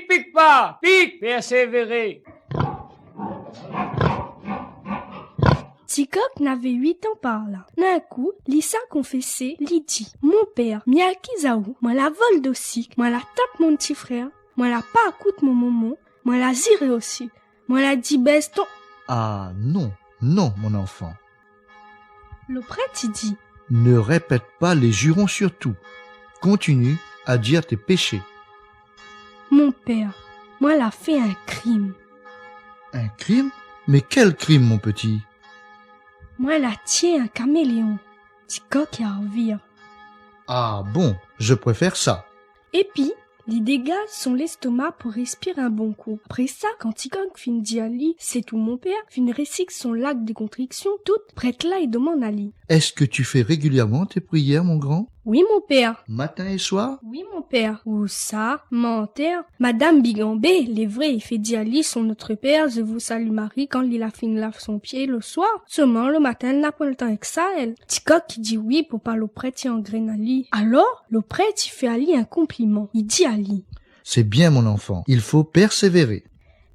Pique pas, pique, persévérer. Ticoc n'avait 8 ans par là. D'un coup, Lisa confessait, lui dit, mon père, Miyakizaou, moi la vole d'aussi, moi la tape mon petit frère, moi la pas coûte mon maman, moi la zire aussi, moi la dit baisse ton... Ah non, non, mon enfant. Le prêtre y dit, Ne répète pas les jurons sur tout. Continue à dire tes péchés. mon père, moi la fait un crime. Un crime? Mais quel crime, mon petit? Moi la tient un caméléon. Ticoc y revire. Ah bon, je préfère ça. Et puis, il dégage son l'estomac pour respirer un bon coup. Après ça, quand Ticoc fin dit à lui, c'est tout mon père, fin récite son lac de contriction, toute prête là et demande à lui. Est-ce que tu fais régulièrement tes prières, mon grand? Oui, mon père. Matin et soir? Oui, mon père. Ou ça, menteur. Madame Bigambé, les vrais, il fait dire à lui, son notre père, je vous salue Marie, quand il a fini lave son pied le soir. Seulement, le matin, elle n'a pas le temps avec ça, elle. Ticoc, qui dit oui pour pas le prêtre y engraine à lui. Alors, le prêtre, il fait à lui un compliment. Il dit à lui. C'est bien, mon enfant. Il faut persévérer.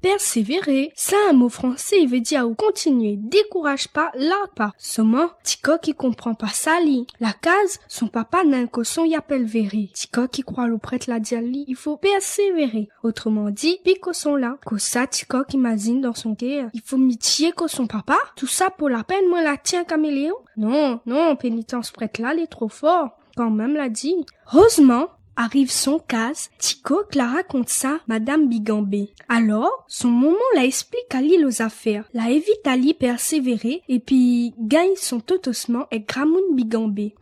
Persévérer, ça un mot français, il veut dire continuer, décourage pas, lâche pas. Seulement, Ticoc il comprend pas ça, li. La case, son papa n'a un cosson y appelle verré. Ticoc il croit le prêtre l'a dit à lui, il faut persévérer. Autrement dit, puis cosson là. Que ça, Ticoc imagine dans son cœur, il faut mitier que son papa. Tout ça pour la peine, moi la tient caméléon. Non, non, pénitence prêtre là, il est trop fort. Quand même l'a dit. Heureusement, arrive son casse, Ticoc la raconte ça, Madame Bigambé. Alors, son maman la explique à lui les affaires, la évite à lui persévérer, et puis gagne son totossement et Gramoun Bigambé.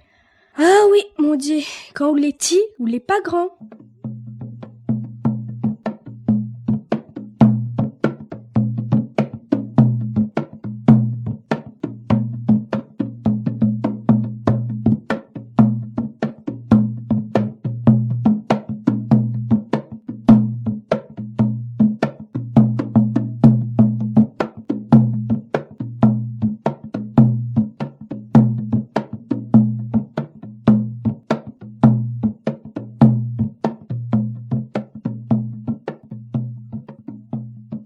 Ah oui, mon Dieu, quand on l'est petit, on l'est pas grand.